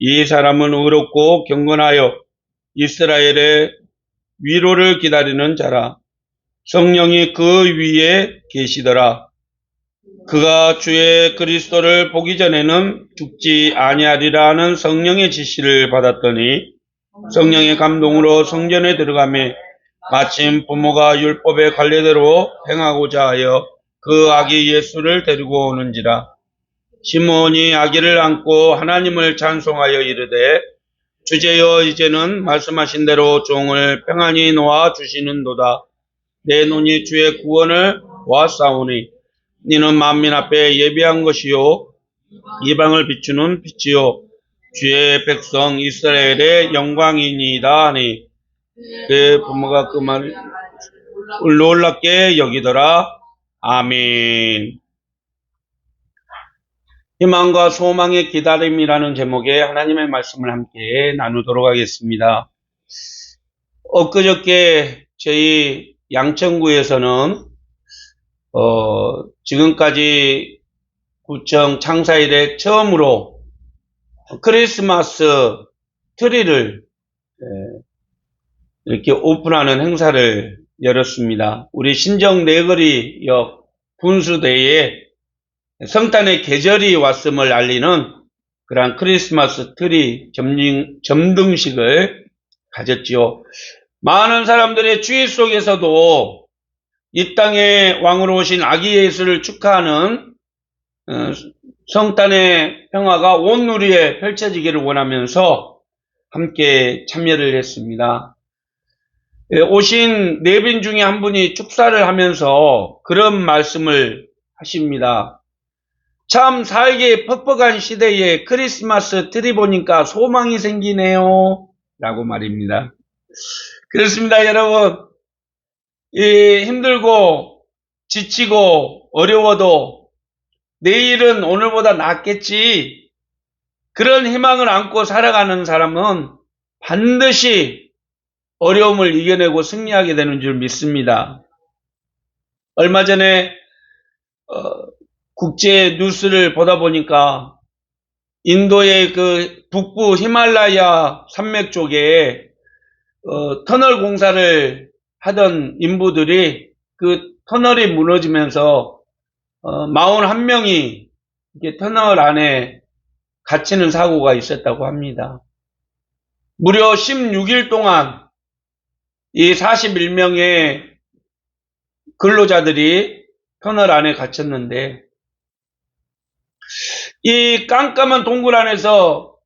이 사람은 의롭고 경건하여 이스라엘의 위로를 기다리는 자라. 성령이 그 위에 계시더라. 그가 주의 그리스도를 보기 전에는 죽지 아니하리라는 성령의 지시를 받았더니 성령의 감동으로 성전에 들어가매 마침 부모가 율법의 관례대로 행하고자 하여 그 아기 예수를 데리고 오는지라. 시몬이 아기를 안고 하나님을 찬송하여 이르되 주제여 이제는 말씀하신 대로 종을 평안히 놓아 주시는도다. 내 눈이 주의 구원을 보았사오니 이는 만민 앞에 예비한 것이요 이방을 비추는 빛이요 주의 백성 이스라엘의 영광이니이다 하니 그 부모가 그 말을 놀랍게 여기더라. 아멘. 희망과 소망의 기다림이라는 제목의 하나님의 말씀을 함께 나누도록 하겠습니다. 엊그저께 저희 양천구에서는 지금까지 구청 창사 이래 처음으로 크리스마스 트리를 이렇게 오픈하는 행사를 열었습니다. 우리 신정 내거리역 분수대에 성탄의 계절이 왔음을 알리는 그러한 크리스마스 트리 점등식을 가졌지요. 많은 사람들의 주의 속에서도 이 땅에 왕으로 오신 아기 예수를 축하하는 성탄의 평화가 온 누리에 펼쳐지기를 원하면서 함께 참여를 했습니다. 오신 내빈 중에 한 분이 축사를 하면서 그런 말씀을 하십니다. 참 살기 퍽퍽한 시대에 크리스마스 트리 보니까 소망이 생기네요 라고 말입니다. 그렇습니다. 여러분, 힘들고 지치고 어려워도 내일은 오늘보다 낫겠지, 그런 희망을 안고 살아가는 사람은 반드시 어려움을 이겨내고 승리하게 되는 줄 믿습니다. 얼마 전에 국제 뉴스를 보다 보니까 인도의 그 북부 히말라야 산맥 쪽에 터널 공사를 하던 인부들이 그 터널이 무너지면서 41명이 이렇게 터널 안에 갇히는 사고가 있었다고 합니다. 무려 16일 동안 이 41명의 근로자들이 터널 안에 갇혔는데, 이 깜깜한 동굴 안에서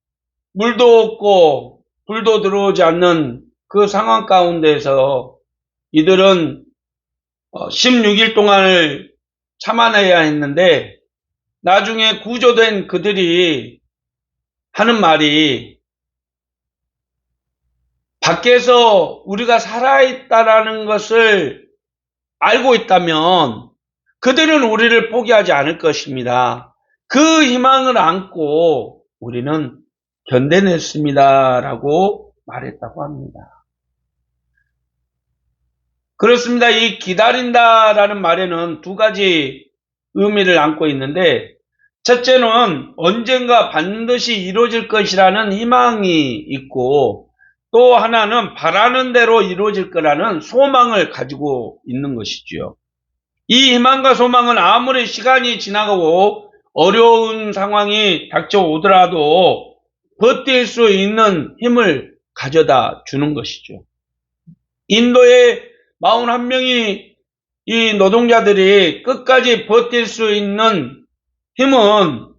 물도 없고 불도 들어오지 않는 그 상황 가운데서 이들은 16일 동안을 참아내야 했는데, 나중에 구조된 그들이 하는 말이, 밖에서 우리가 살아있다라는 것을 알고 있다면 그들은 우리를 포기하지 않을 것입니다. 그 희망을 안고 우리는 견뎌냈습니다 라고 말했다고 합니다. 그렇습니다. 이 기다린다라는 말에는 두 가지 의미를 안고 있는데, 첫째는 언젠가 반드시 이루어질 것이라는 희망이 있고, 또 하나는 바라는 대로 이루어질 거라는 소망을 가지고 있는 것이지요. 이 희망과 소망은 아무리 시간이 지나가고 어려운 상황이 닥쳐오더라도 버틸 수 있는 힘을 가져다 주는 것이죠. 인도의 41명이 이 노동자들이 끝까지 버틸 수 있는 힘은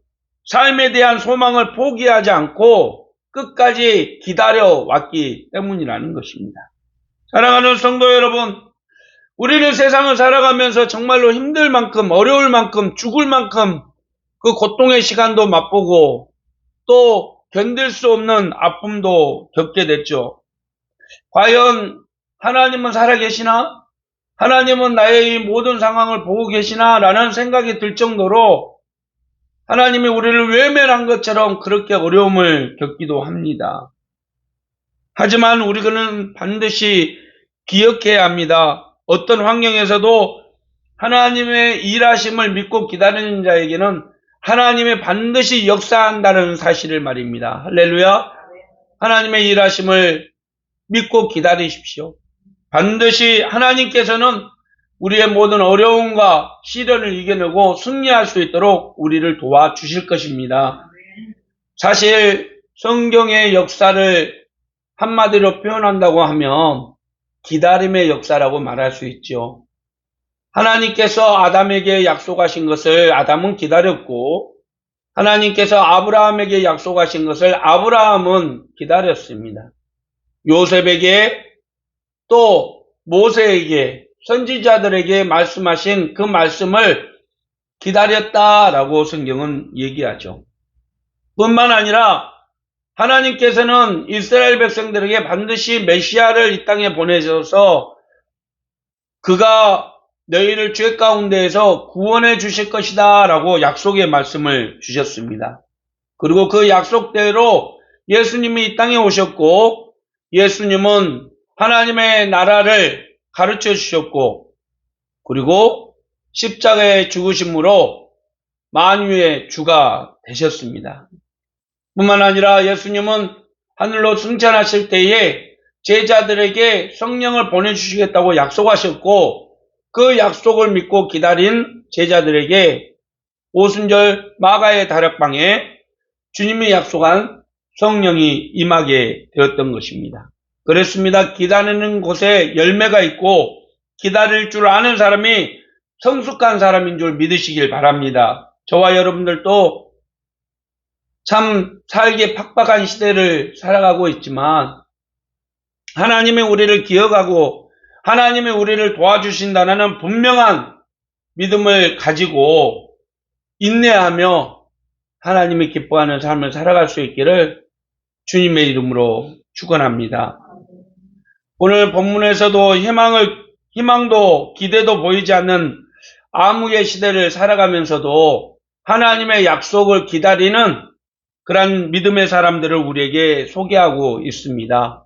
삶에 대한 소망을 포기하지 않고 끝까지 기다려왔기 때문이라는 것입니다. 사랑하는 성도 여러분, 우리는 세상을 살아가면서 정말로 힘들 만큼, 어려울 만큼, 죽을 만큼 그 고통의 시간도 맛보고 또 견딜 수 없는 아픔도 겪게 됐죠. 과연 하나님은 살아계시나? 하나님은 나의 이 모든 상황을 보고 계시나? 라는 생각이 들 정도로 하나님이 우리를 외면한 것처럼 그렇게 어려움을 겪기도 합니다. 하지만 우리는 반드시 기억해야 합니다. 어떤 환경에서도 하나님의 일하심을 믿고 기다리는 자에게는 하나님이 반드시 역사한다는 사실을 말입니다. 할렐루야. 하나님의 일하심을 믿고 기다리십시오. 반드시 하나님께서는 우리의 모든 어려움과 시련을 이겨내고 승리할 수 있도록 우리를 도와주실 것입니다. 사실 성경의 역사를 한마디로 표현한다고 하면 기다림의 역사라고 말할 수 있죠. 하나님께서 아담에게 약속하신 것을 아담은 기다렸고, 하나님께서 아브라함에게 약속하신 것을 아브라함은 기다렸습니다. 요셉에게 또 모세에게 선지자들에게 말씀하신 그 말씀을 기다렸다라고 성경은 얘기하죠. 뿐만 아니라 하나님께서는 이스라엘 백성들에게 반드시 메시아를 이 땅에 보내셔서 그가 너희를 죄 가운데에서 구원해 주실 것이다 라고 약속의 말씀을 주셨습니다. 그리고 그 약속대로 예수님이 이 땅에 오셨고, 예수님은 하나님의 나라를 가르쳐 주셨고, 그리고 십자가의 죽으심으로 만유의 주가 되셨습니다. 뿐만 아니라 예수님은 하늘로 승천하실 때에 제자들에게 성령을 보내주시겠다고 약속하셨고, 그 약속을 믿고 기다린 제자들에게 오순절 마가의 다락방에 주님이 약속한 성령이 임하게 되었던 것입니다. 그렇습니다. 기다리는 곳에 열매가 있고 기다릴 줄 아는 사람이 성숙한 사람인 줄 믿으시길 바랍니다. 저와 여러분들도 참 살기 팍팍한 시대를 살아가고 있지만 하나님이 우리를 기억하고 하나님이 우리를 도와주신다는 분명한 믿음을 가지고 인내하며 하나님이 기뻐하는 삶을 살아갈 수 있기를 주님의 이름으로 축원합니다. 오늘 본문에서도 희망도 기대도 보이지 않는 암흑의 시대를 살아가면서도 하나님의 약속을 기다리는 그런 믿음의 사람들을 우리에게 소개하고 있습니다.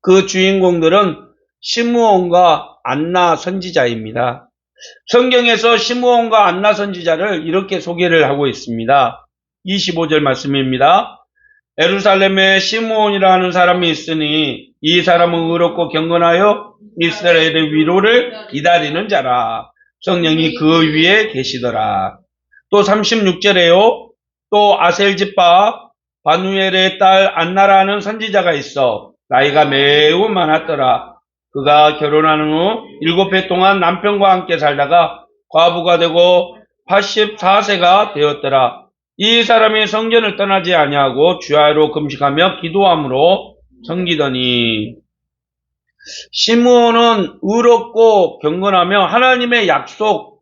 그 주인공들은 시므온과 안나 선지자입니다. 성경에서 시므온과 안나 선지자를 이렇게 소개를 하고 있습니다. 25절 말씀입니다. 예루살렘에 시므온이라는 사람이 있으니 이 사람은 의롭고 경건하여 이스라엘의 위로를 기다리는 자라. 성령이 그 위에 계시더라. 또 36절에요. 또 아셀집파 바누엘의 딸 안나라는 선지자가 있어 나이가 매우 많았더라. 그가 결혼한 후 7해 동안 남편과 함께 살다가 과부가 되고 84세가 되었더라. 이 사람이 성전을 떠나지 아니하고 주야로 금식하며 기도함으로 섬기더니 시므온은 의롭고 경건하며 하나님의 약속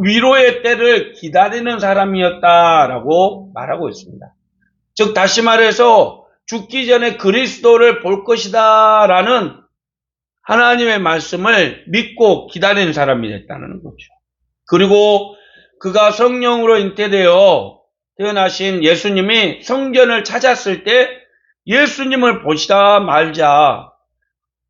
위로의 때를 기다리는 사람이었다라고 말하고 있습니다. 즉 다시 말해서 죽기 전에 그리스도를 볼 것이다 라는 하나님의 말씀을 믿고 기다리는 사람이 됐다는 거죠. 그리고 그가 성령으로 잉태되어 태어나신 예수님이 성전을 찾았을 때 예수님을 보시다 말자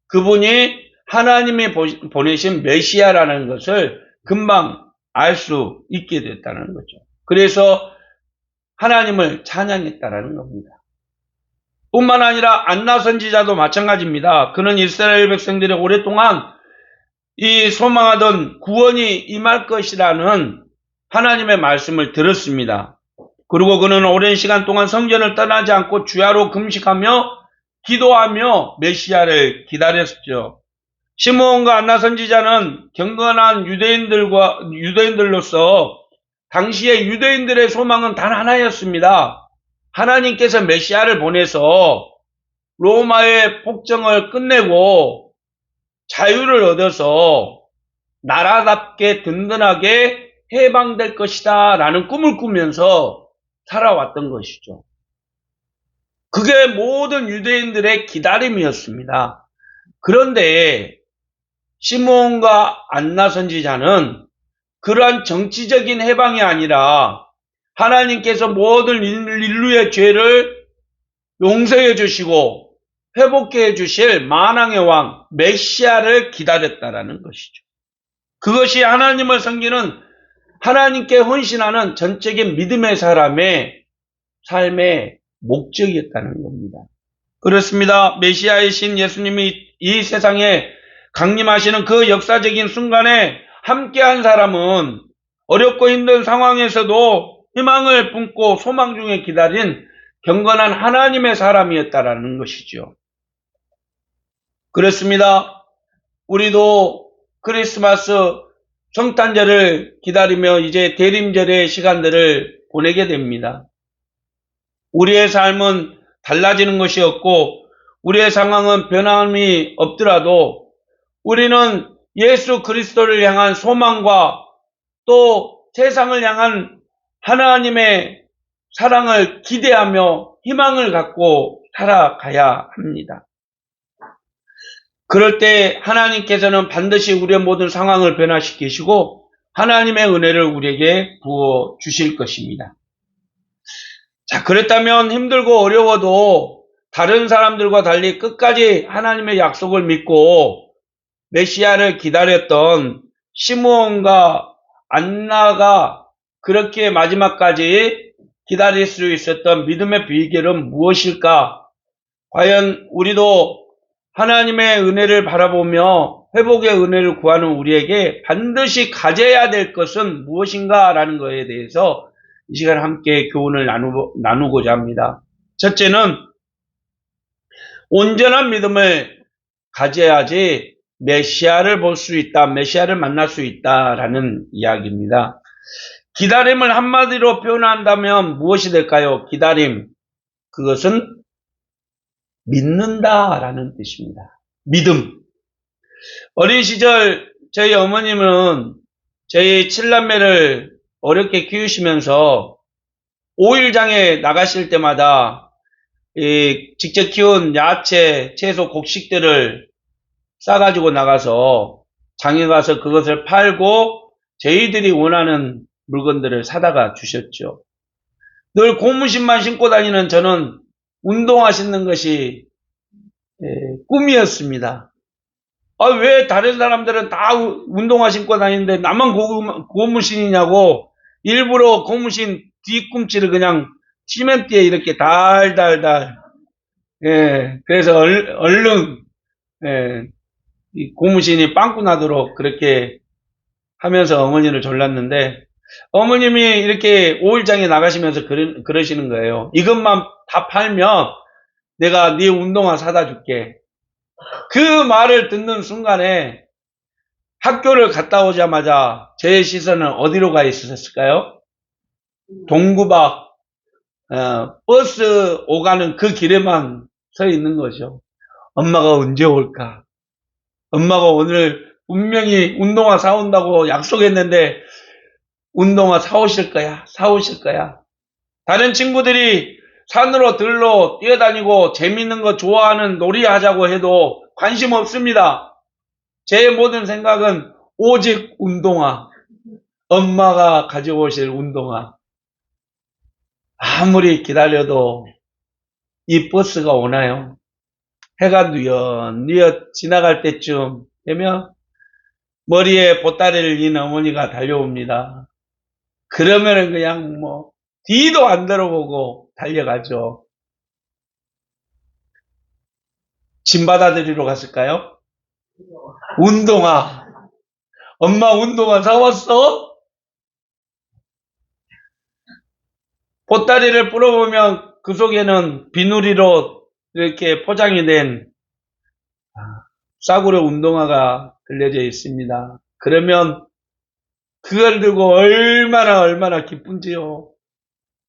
그분이 하나님이 보내신 메시아라는 것을 금방 알 수 있게 됐다는 거죠. 그래서 하나님을 찬양했다라는 겁니다. 뿐만 아니라 안나 선지자도 마찬가지입니다. 그는 이스라엘 백성들이 오랫동안 이 소망하던 구원이 임할 것이라는 하나님의 말씀을 들었습니다. 그리고 그는 오랜 시간 동안 성전을 떠나지 않고 주야로 금식하며 기도하며 메시아를 기다렸죠. 시므온과 안나 선지자는 경건한 유대인들로서 당시의 유대인들의 소망은 단 하나였습니다. 하나님께서 메시아를 보내서 로마의 폭정을 끝내고 자유를 얻어서 나라답게 든든하게 해방될 것이다 라는 꿈을 꾸면서 살아왔던 것이죠. 그게 모든 유대인들의 기다림이었습니다. 그런데 시므온과 안나 선지자는 그러한 정치적인 해방이 아니라 하나님께서 모든 인류의 죄를 용서해 주시고 회복해 주실 만왕의 왕 메시아를 기다렸다라는 것이죠. 그것이 하나님을 섬기는 하나님께 헌신하는 전적인 믿음의 사람의 삶의 목적이었다는 겁니다. 그렇습니다. 메시아의 신 예수님이 이 세상에 강림하시는 그 역사적인 순간에 함께한 사람은 어렵고 힘든 상황에서도 희망을 품고 소망 중에 기다린 경건한 하나님의 사람이었다라는 것이죠. 그렇습니다. 우리도 크리스마스 성탄절을 기다리며 이제 대림절의 시간들을 보내게 됩니다. 우리의 삶은 달라지는 것이 없고 우리의 상황은 변함이 없더라도 우리는 예수 그리스도를 향한 소망과 또 세상을 향한 하나님의 사랑을 기대하며 희망을 갖고 살아가야 합니다. 그럴 때 하나님께서는 반드시 우리의 모든 상황을 변화시키시고 하나님의 은혜를 우리에게 부어 주실 것입니다. 자, 그랬다면 힘들고 어려워도 다른 사람들과 달리 끝까지 하나님의 약속을 믿고 메시아를 기다렸던 시므온과 안나가 그렇게 마지막까지 기다릴 수 있었던 믿음의 비결은 무엇일까? 과연 우리도 하나님의 은혜를 바라보며 회복의 은혜를 구하는 우리에게 반드시 가져야 될 것은 무엇인가? 라는 것에 대해서 이 시간 함께 교훈을 나누고자 합니다. 첫째는 온전한 믿음을 가져야지 메시아를 볼 수 있다, 메시아를 만날 수 있다라는 이야기입니다. 기다림을 한마디로 표현한다면 무엇이 될까요? 기다림, 그것은 믿는다라는 뜻입니다. 믿음. 어린 시절 저희 어머님은 저희 7남매를 어렵게 키우시면서 5일장에 나가실 때마다 직접 키운 야채, 채소, 곡식들을 싸가지고 나가서 장에 가서 그것을 팔고 저희들이 원하는 물건들을 사다가 주셨죠. 늘 고무신만 신고 다니는 저는 운동화 신는 것이 꿈이었습니다. 왜 다른 사람들은 다 운동화 신고 다니는데 나만 고무신이냐고 일부러 고무신 뒤꿈치를 그냥 시멘트에 이렇게 달달달 그래서 얼른 이 고무신이 빵꾸 나도록 그렇게 하면서 어머니를 졸랐는데 어머님이 이렇게 5일장에 나가시면서 그러시는 거예요. 이것만 다 팔면 내가 네 운동화 사다 줄게. 그 말을 듣는 순간에 학교를 갔다 오자마자 제 시선은 어디로 가 있었을까요? 동구박 버스 오가는 그 길에만 서 있는 거죠. 엄마가 언제 올까? 엄마가 오늘 분명히 운동화 사온다고 약속했는데 운동화 사오실 거야? 사오실 거야? 다른 친구들이 산으로 들로 뛰어다니고 재밌는 거 좋아하는 놀이 하자고 해도 관심 없습니다. 제 모든 생각은 오직 운동화. 엄마가 가져오실 운동화. 아무리 기다려도 이 버스가 오나요? 해가 뉘엿뉘엿 지나갈 때쯤 되면 머리에 보따리를 인 어머니가 달려옵니다. 그러면은 그냥 뒤도 안 들어보고 달려가죠. 짐 받아들이러 갔을까요? 운동화. 엄마 운동화 사왔어? 보따리를 풀어보면 그 속에는 비누리로 이렇게 포장이 된 싸구려 운동화가 들려져 있습니다. 그러면 그걸 들고 얼마나 기쁜지요.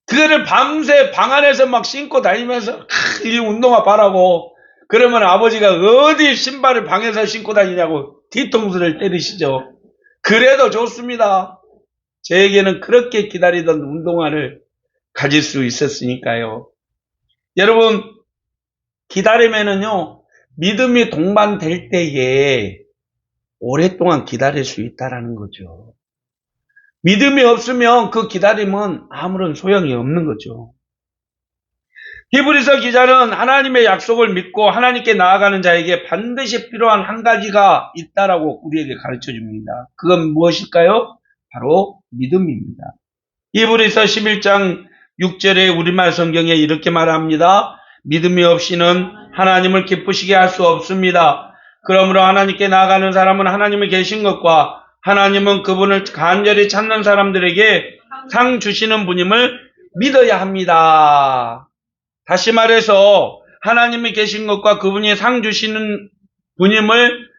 그거를 밤새 방 안에서 막 신고 다니면서 이 운동화 바라고 그러면 아버지가 어디 신발을 방에서 신고 다니냐고 뒤통수를 때리시죠. 그래도 좋습니다. 저에게는 그렇게 기다리던 운동화를 가질 수 있었으니까요. 여러분, 기다림에는요, 믿음이 동반될 때에 오랫동안 기다릴 수 있다라는 거죠. 믿음이 없으면 그 기다림은 아무런 소용이 없는 거죠. 히브리서 기자는 하나님의 약속을 믿고 하나님께 나아가는 자에게 반드시 필요한 한 가지가 있다라고 우리에게 가르쳐 줍니다. 그건 무엇일까요? 바로 믿음입니다. 이브리서 11장 6절에 우리말 성경에 이렇게 말합니다. 믿음이 없이는 하나님을 기쁘시게 할 수 없습니다. 그러므로 하나님께 나아가는 사람은 하나님이 계신 것과 하나님은 그분을 간절히 찾는 사람들에게 상 주시는 분임을 믿어야 합니다. 다시 말해서 하나님이 계신 것과 그분이 상 주시는 분임을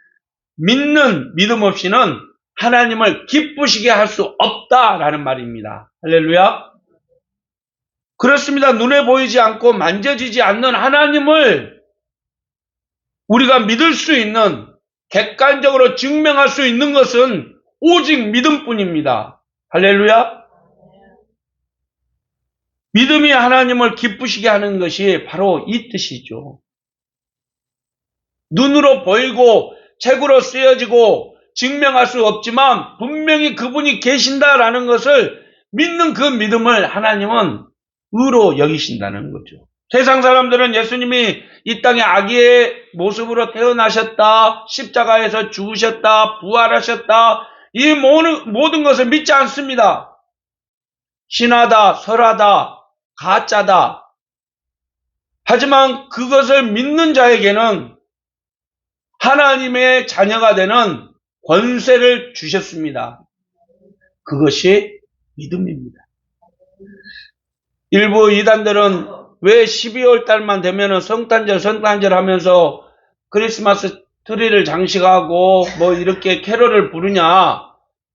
믿는 믿음 없이는 하나님을 기쁘시게 할 수 없다라는 말입니다. 할렐루야. 그렇습니다. 눈에 보이지 않고 만져지지 않는 하나님을 우리가 믿을 수 있는, 객관적으로 증명할 수 있는 것은 오직 믿음뿐입니다. 할렐루야. 믿음이 하나님을 기쁘시게 하는 것이 바로 이 뜻이죠. 눈으로 보이고 책으로 쓰여지고 증명할 수 없지만 분명히 그분이 계신다라는 것을 믿는 그 믿음을 하나님은 의로 여기신다는 거죠. 세상 사람들은 예수님이 이 땅에 아기의 모습으로 태어나셨다, 십자가에서 죽으셨다, 부활하셨다, 이 모든 것을 믿지 않습니다. 신하다, 설하다, 가짜다. 하지만 그것을 믿는 자에게는 하나님의 자녀가 되는 권세를 주셨습니다. 그것이 믿음입니다. 일부 이단들은 왜 12월 달만 되면은 성탄절 하면서 크리스마스 트리를 장식하고 뭐 이렇게 캐롤을 부르냐?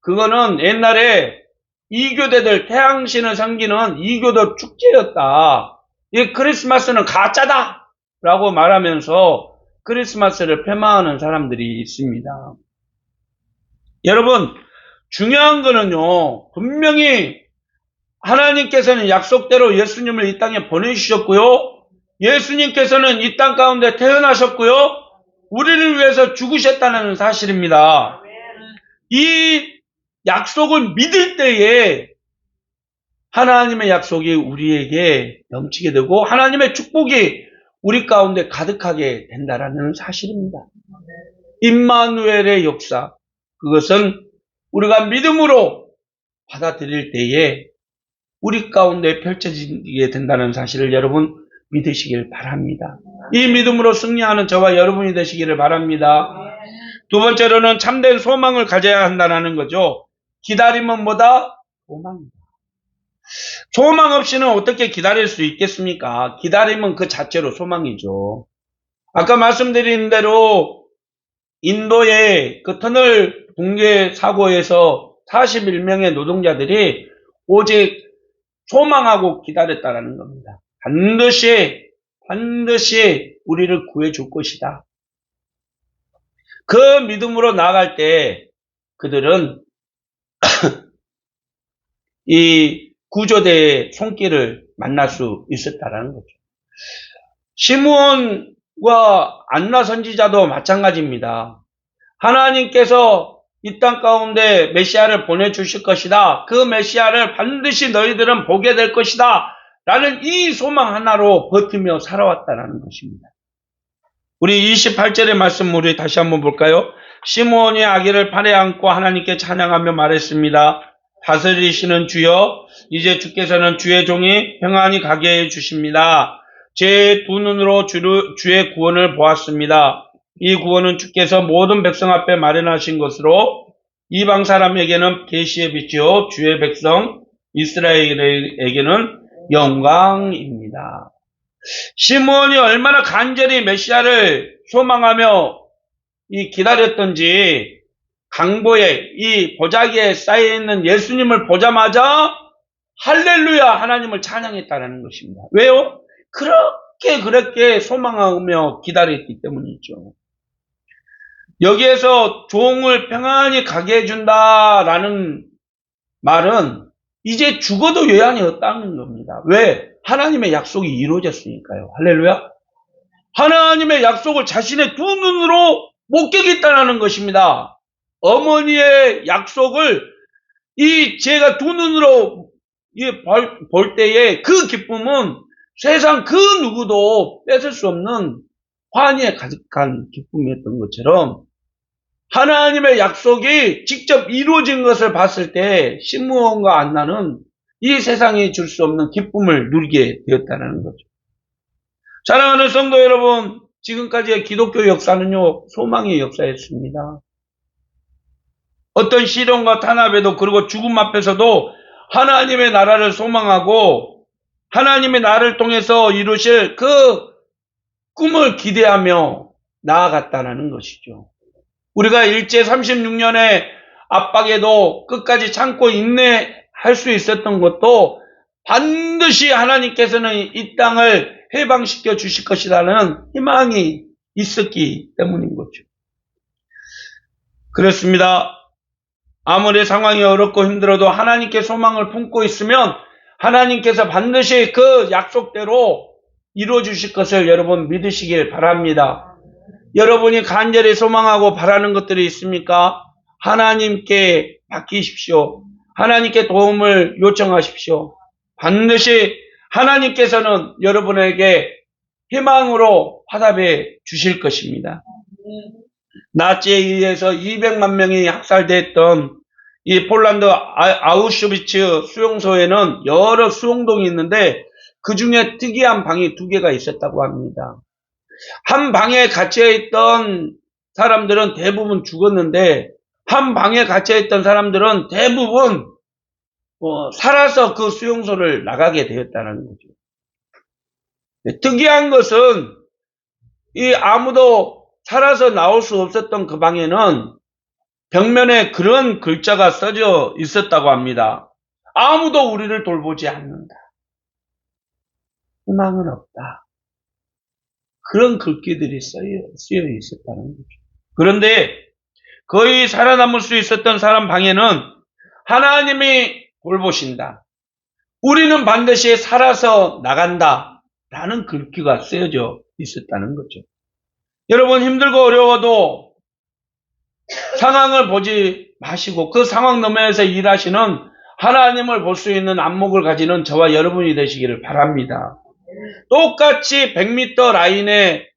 그거는 옛날에 이교대들 태양신을 섬기는 이교도 축제였다. 이 크리스마스는 가짜다! 라고 말하면서 크리스마스를 폐마하는 사람들이 있습니다. 여러분, 중요한 거는요, 분명히 하나님께서는 약속대로 예수님을 이 땅에 보내주셨고요, 예수님께서는 이 땅 가운데 태어나셨고요, 우리를 위해서 죽으셨다는 사실입니다. 이 약속을 믿을 때에 하나님의 약속이 우리에게 넘치게 되고 하나님의 축복이 우리 가운데 가득하게 된다라는 사실입니다. 임마누엘의 역사, 그것은 우리가 믿음으로 받아들일 때에 우리 가운데 펼쳐지게 된다는 사실을 여러분 믿으시길 바랍니다. 이 믿음으로 승리하는 저와 여러분이 되시기를 바랍니다. 두 번째로는 참된 소망을 가져야 한다는 거죠. 기다림은 뭐다? 소망입니다. 소망 없이는 어떻게 기다릴 수 있겠습니까? 기다림은 그 자체로 소망이죠. 아까 말씀드린 대로 인도의 그 터널 붕괴 사고에서 41명의 노동자들이 오직 소망하고 기다렸다는 겁니다. 반드시 우리를 구해줄 것이다. 그 믿음으로 나아갈 때 그들은 이 구조대의 손길을 만날 수 있었다는 거죠. 시므온과 안나 선지자도 마찬가지입니다. 하나님께서 이 땅 가운데 메시아를 보내주실 것이다. 그 메시아를 반드시 너희들은 보게 될 것이다. 라는 이 소망 하나로 버티며 살아왔다는 것입니다. 우리 28절의 말씀 우리 다시 한번 볼까요? 시므온이 아기를 팔에 안고 하나님께 찬양하며 말했습니다. 다스리시는 주여, 이제 주께서는 주의 종이 평안히 가게 해주십니다. 제 두 눈으로 주의 구원을 보았습니다. 이 구원은 주께서 모든 백성 앞에 마련하신 것으로 이방 사람에게는 계시의 빛이요 주의 백성 이스라엘에게는 영광입니다. 시므온이 얼마나 간절히 메시아를 소망하며 기다렸던지 강보에 이 보자기에 쌓여있는 예수님을 보자마자 할렐루야 하나님을 찬양했다는 것입니다. 왜요? 그렇게 소망하며 기다렸기 때문이죠. 여기에서 종을 평안히 가게 해준다라는 말은 이제 죽어도 요한이 없다는 겁니다. 왜? 하나님의 약속이 이루어졌으니까요. 할렐루야. 하나님의 약속을 자신의 두 눈으로 목격했다는 것입니다. 어머니의 약속을 제가 두 눈으로 볼 때에 그 기쁨은 세상 그 누구도 뺏을 수 없는 환희에 가득한 기쁨이었던 것처럼 하나님의 약속이 직접 이루어진 것을 봤을 때 시므온과 안나는 이 세상이 줄 수 없는 기쁨을 누리게 되었다는 거죠. 사랑하는 성도 여러분, 지금까지의 기독교 역사는요, 소망의 역사였습니다. 어떤 시련과 탄압에도, 그리고 죽음 앞에서도 하나님의 나라를 소망하고 하나님의 나라를 통해서 이루실 그 꿈을 기대하며 나아갔다는 것이죠. 우리가 일제 36년의 압박에도 끝까지 참고 인내할 수 있었던 것도 반드시 하나님께서는 이 땅을 해방시켜 주실 것이라는 희망이 있었기 때문인 거죠. 그렇습니다. 아무리 상황이 어렵고 힘들어도 하나님께 소망을 품고 있으면 하나님께서 반드시 그 약속대로 이루어 주실 것을 여러분 믿으시길 바랍니다. 여러분이 간절히 소망하고 바라는 것들이 있습니까? 하나님께 맡기십시오. 하나님께 도움을 요청하십시오. 반드시 하나님께서는 여러분에게 희망으로 화답해 주실 것입니다. 나치에 의해서 200만 명이 학살됐던 이 폴란드 아우슈비츠 수용소에는 여러 수용동이 있는데 그 중에 특이한 방이 2개가 있었다고 합니다. 한 방에 갇혀있던 사람들은 대부분 죽었는데 한 방에 갇혀있던 사람들은 대부분 살아서 그 수용소를 나가게 되었다는 거죠. 특이한 것은 이 아무도 살아서 나올 수 없었던 그 방에는 벽면에 그런 글자가 써져 있었다고 합니다. 아무도 우리를 돌보지 않는다. 희망은 없다. 그런 글귀들이 쓰여 있었다는 거죠. 그런데 거의 살아남을 수 있었던 사람 방에는 하나님이 돌보신다. 우리는 반드시 살아서 나간다. 라는 글귀가 쓰여져 있었다는 거죠. 여러분 힘들고 어려워도 상황을 보지 마시고 그 상황 너머에서 일하시는 하나님을 볼 수 있는 안목을 가지는 저와 여러분이 되시기를 바랍니다. 똑같이 100m 라인에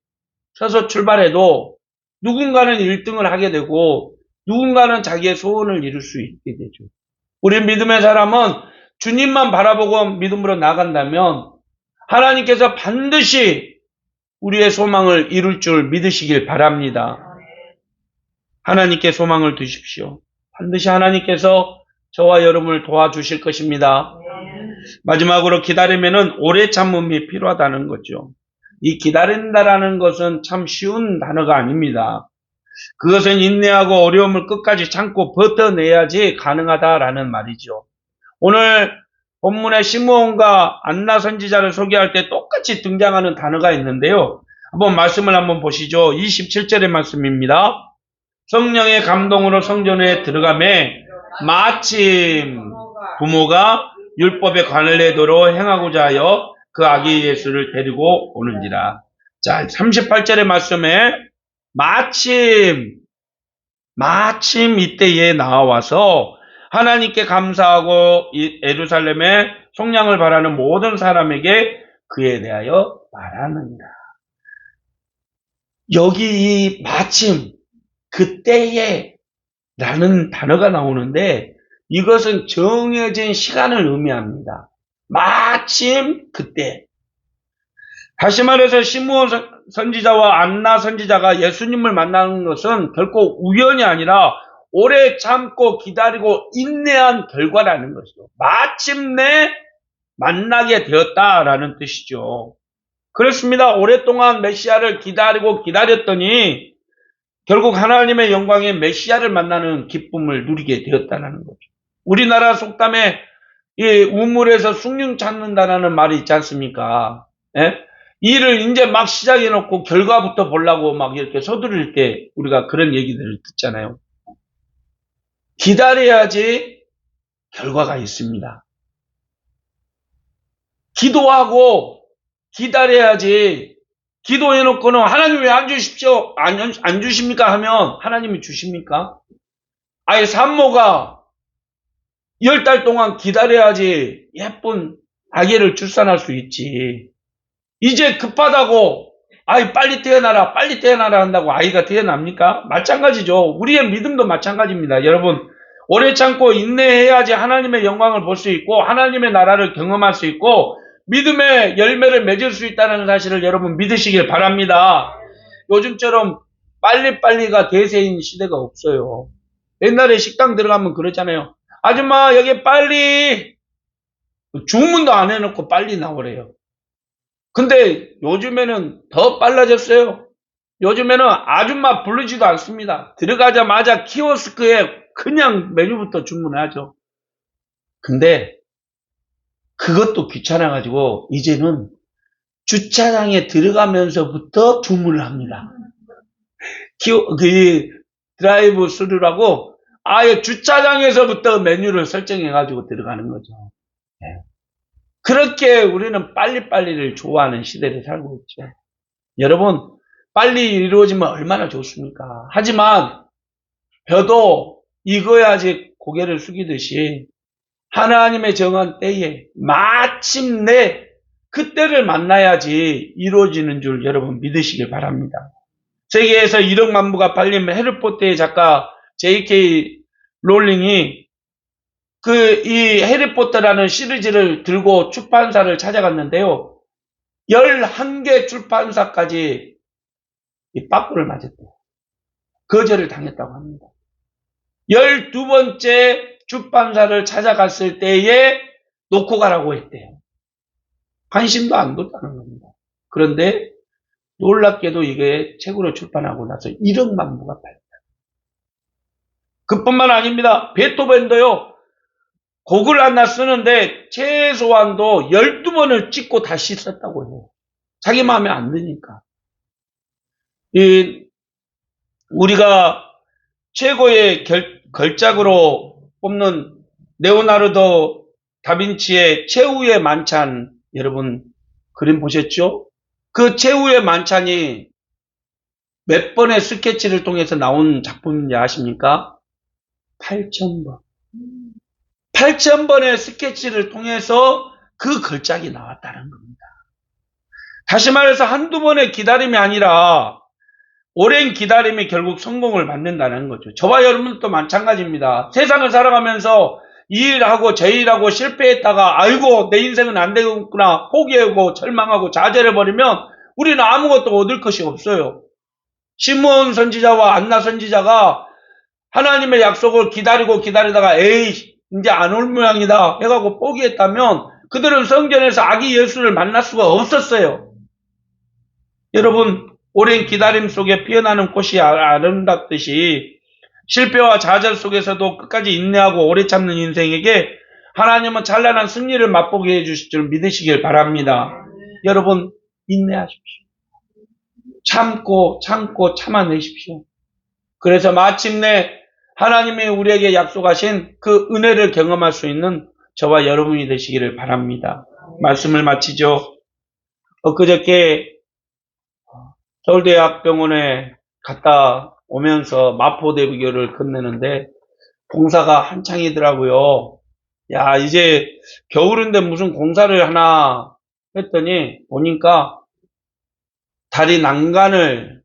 서서 출발해도 누군가는 1등을 하게 되고 누군가는 자기의 소원을 이룰 수 있게 되죠. 우리 믿음의 사람은 주님만 바라보고 믿음으로 나간다면 하나님께서 반드시 우리의 소망을 이룰 줄 믿으시길 바랍니다. 하나님께 소망을 두십시오. 반드시 하나님께서 저와 여러분을 도와주실 것입니다. 마지막으로 기다리면은 오래 참음이 필요하다는 거죠. 이 기다린다라는 것은 참 쉬운 단어가 아닙니다. 그것은 인내하고 어려움을 끝까지 참고 버텨내야지 가능하다라는 말이죠. 오늘 본문의 시므온과 안나 선지자를 소개할 때 똑같이 등장하는 단어가 있는데요. 말씀을 한번 보시죠. 27절의 말씀입니다. 성령의 감동으로 성전에 들어가매 마침 부모가 율법의 관례대로 행하고자 하여 그 아기 예수를 데리고 오는지라. 자, 38절의 말씀에 마침 이때에 나와서 하나님께 감사하고 예루살렘의 속량을 바라는 모든 사람에게 그에 대하여 말하느니라. 여기 이 마침 그때에 라는 단어가 나오는데 이것은 정해진 시간을 의미합니다. 마침 그때. 다시 말해서 시므온 선지자와 안나 선지자가 예수님을 만나는 것은 결코 우연이 아니라 오래 참고 기다리고 인내한 결과라는 것이죠. 마침내 만나게 되었다라는 뜻이죠. 그렇습니다. 오랫동안 메시아를 기다렸더니 결국 하나님의 영광의 메시아를 만나는 기쁨을 누리게 되었다는 거죠. 우리나라 속담에 이 우물에서 숭늉 찾는다라는 말이 있지 않습니까? 예? 일을 이제 막 시작해놓고 결과부터 보려고 막 이렇게 서두를 때 우리가 그런 얘기들을 듣잖아요. 기다려야지 결과가 있습니다. 기도하고 기다려야지. 기도해놓고는 하나님 왜 안 주십시오? 안 주십니까? 하면 하나님이 주십니까? 아예 산모가 10달 동안 기다려야지 예쁜 아기를 출산할 수 있지. 이제 급하다고 아이, 빨리 태어나라, 빨리 태어나라 한다고 아이가 태어납니까? 마찬가지죠. 우리의 믿음도 마찬가지입니다. 여러분, 오래 참고 인내해야지 하나님의 영광을 볼 수 있고, 하나님의 나라를 경험할 수 있고, 믿음의 열매를 맺을 수 있다는 사실을 여러분 믿으시길 바랍니다. 요즘처럼 빨리빨리가 대세인 시대가 없어요. 옛날에 식당 들어가면 그러잖아요. 아줌마, 여기 빨리! 주문도 안 해놓고 빨리 나오래요. 근데 요즘에는 더 빨라졌어요. 요즘에는 아줌마 부르지도 않습니다. 들어가자마자 키오스크에 그냥 메뉴부터 주문하죠. 근데 그것도 귀찮아가지고 이제는 주차장에 들어가면서부터 주문을 합니다. 드라이브 스루라고 아예 주차장에서부터 메뉴를 설정해가지고 들어가는 거죠. 네. 그렇게 우리는 빨리빨리를 좋아하는 시대를 살고 있죠. 여러분, 빨리 이루어지면 얼마나 좋습니까? 하지만 벼도 익어야지 고개를 숙이듯이 하나님의 정한 때에 마침내 그때를 만나야지 이루어지는 줄 여러분 믿으시길 바랍니다. 세계에서 1억 만부가 팔린 해리포터의 작가 J.K. 롤링이 이 해리포터라는 시리즈를 들고 출판사를 찾아갔는데요. 11개 출판사까지 이 빠꾸를 맞았대요. 거절을 당했다고 합니다. 12번째 출판사를 찾아갔을 때에 놓고 가라고 했대요. 관심도 안 뒀다는 겁니다. 그런데 놀랍게도 이게 책으로 출판하고 나서 1억 만부가 팔렸다. 그뿐만 아닙니다. 베토벤도요. 곡을 하나 쓰는데 최소한도 12번을 찍고 다시 썼다고 해요. 자기 마음에 안 드니까. 우리가 최고의 걸작으로 뽑는 레오나르도 다빈치의 최후의 만찬, 여러분 그림 보셨죠? 그 최후의 만찬이 몇 번의 스케치를 통해서 나온 작품인지 아십니까? 8,000번. 8,000번의 스케치를 통해서 그 걸작이 나왔다는 겁니다. 다시 말해서 한두 번의 기다림이 아니라 오랜 기다림이 결국 성공을 만든다는 거죠. 저와 여러분도 마찬가지입니다. 세상을 살아가면서 이 일하고 저 일하고 실패했다가 아이고 내 인생은 안 되겠구나 포기하고 절망하고 좌절해버리면 우리는 아무것도 얻을 것이 없어요. 시므온 선지자와 안나 선지자가 하나님의 약속을 기다리다가 에이 이제 안 올 모양이다 해가고 포기했다면 그들은 성전에서 아기 예수를 만날 수가 없었어요. 여러분 오랜 기다림 속에 피어나는 꽃이 아름답듯이 실패와 좌절 속에서도 끝까지 인내하고 오래 참는 인생에게 하나님은 찬란한 승리를 맛보게 해주실 줄 믿으시길 바랍니다. 여러분 인내하십시오. 참고 참아내십시오. 그래서 마침내 하나님이 우리에게 약속하신 그 은혜를 경험할 수 있는 저와 여러분이 되시기를 바랍니다. 말씀을 마치죠. 엊그저께 서울대학병원에 갔다 오면서 마포대교를 건너는데 공사가 한창이더라고요. 야, 이제 겨울인데 무슨 공사를 하나 했더니 보니까 다리 난간을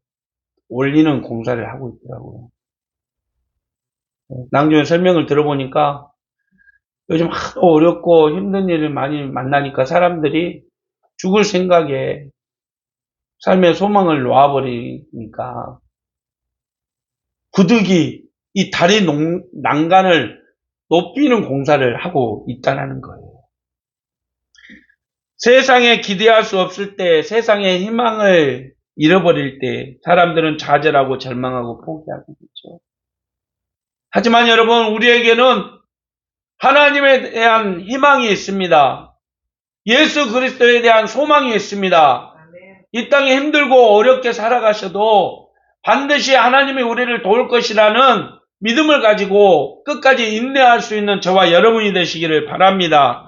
올리는 공사를 하고 있더라고요. 나중에 설명을 들어보니까 요즘 하도 어렵고 힘든 일을 많이 만나니까 사람들이 죽을 생각에 삶의 소망을 놓아버리니까 부득이 이 다리 난간을 높이는 공사를 하고 있다는 거예요. 세상에 기대할 수 없을 때, 세상의 희망을 잃어버릴 때 사람들은 좌절하고 절망하고 포기하게 되죠. 하지만 여러분 우리에게는 하나님에 대한 희망이 있습니다. 예수 그리스도에 대한 소망이 있습니다. 이 땅에 힘들고 어렵게 살아가셔도 반드시 하나님이 우리를 도울 것이라는 믿음을 가지고 끝까지 인내할 수 있는 저와 여러분이 되시기를 바랍니다.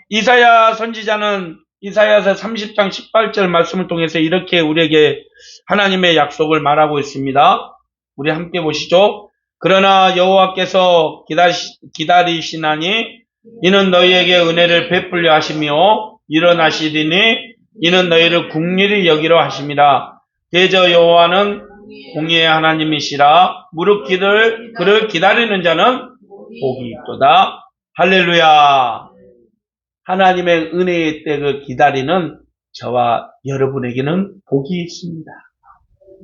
이사야 선지자는 이사야서 30장 18절 말씀을 통해서 이렇게 우리에게 하나님의 약속을 말하고 있습니다. 우리 함께 보시죠. 그러나 여호와께서 기다리시나니 이는 너희에게 은혜를 베풀려 하시며 일어나시리니 이는 너희를 긍휼히 여기려 하심이라. 대저 여호와는 공의의 하나님이시라. 무릎 기들 그를 기다리는 자는 복이 있도다. 할렐루야. 하나님의 은혜의 때를 기다리는 저와 여러분에게는 복이 있습니다.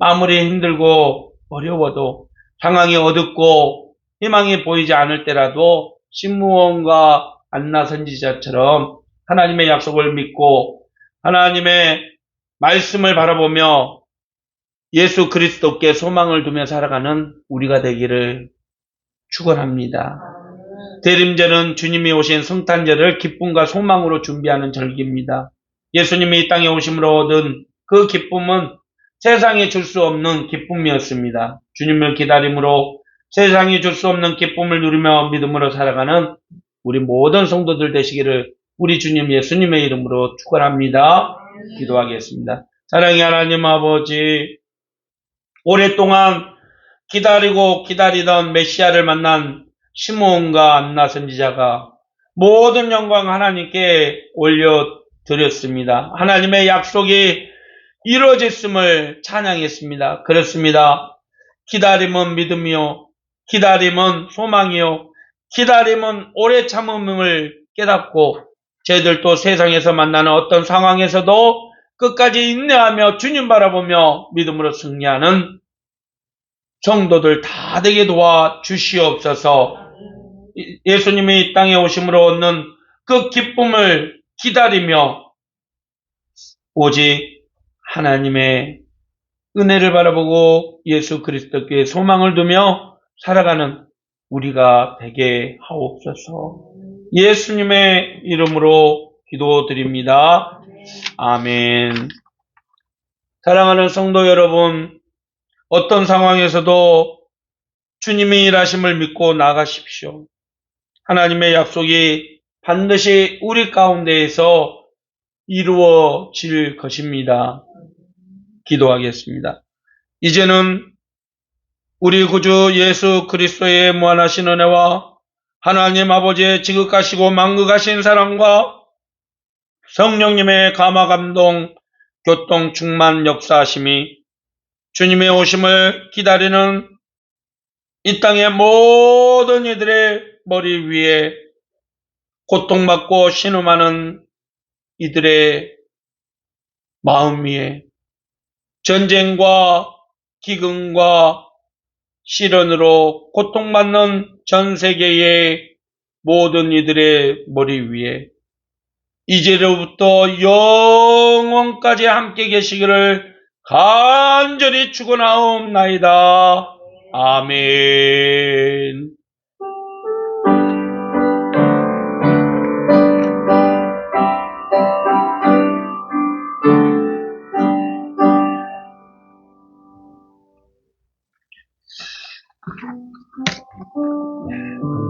아무리 힘들고 어려워도 상황이 어둡고 희망이 보이지 않을 때라도 신무원과 안나 선지자처럼 하나님의 약속을 믿고 하나님의 말씀을 바라보며 예수 그리스도께 소망을 두며 살아가는 우리가 되기를 축원합니다. 대림절은 주님이 오신 성탄절을 기쁨과 소망으로 준비하는 절기입니다. 예수님이 이 땅에 오심으로 얻은 그 기쁨은 세상이 줄 수 없는 기쁨이었습니다. 주님을 기다림으로 세상이 줄 수 없는 기쁨을 누리며 믿음으로 살아가는 우리 모든 성도들 되시기를 우리 주님 예수님의 이름으로 축원합니다. 기도하겠습니다. 사랑의 하나님 아버지, 오랫동안 기다리고 기다리던 메시아를 만난 시므온과 안나 선지자가 모든 영광 하나님께 올려드렸습니다. 하나님의 약속이 이루어졌음을 찬양했습니다. 그렇습니다. 기다림은 믿음이요, 기다림은 소망이요, 기다림은 오래 참음을 깨닫고 저희들도 세상에서 만나는 어떤 상황에서도 끝까지 인내하며 주님 바라보며 믿음으로 승리하는 성도들 다 되게 도와 주시옵소서. 예수님이 이 땅에 오심으로 얻는 그 기쁨을 기다리며 오직 하나님의 은혜를 바라보고 예수 그리스도께 소망을 두며 살아가는 우리가 되게 하옵소서. 예수님의 이름으로 기도드립니다. 아멘. 사랑하는 성도 여러분, 어떤 상황에서도 주님의 일하심을 믿고 나가십시오. 하나님의 약속이 반드시 우리 가운데에서 이루어질 것입니다. 기도하겠습니다. 이제는 우리 구주 예수 그리스도의 무한하신 은혜와 하나님 아버지의 지극하시고 만극하신 사랑과 성령님의 감화감동, 교통 충만 역사하심이 주님의 오심을 기다리는 이 땅의 모든 이들의 머리 위에 고통받고 신음하는 이들의 마음 위에 전쟁과 기근과 시련으로 고통받는 전 세계의 모든 이들의 머리 위에 이제로부터 영원까지 함께 계시기를 간절히 축원하옵나이다. 아멘.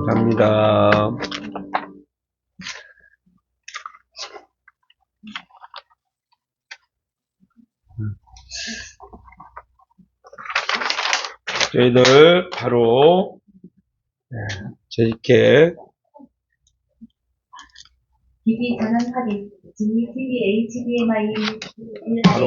감사합니다. 저희들 바로 이렇게 기기 전환 확인. 진미 TV HDMI 1. 바로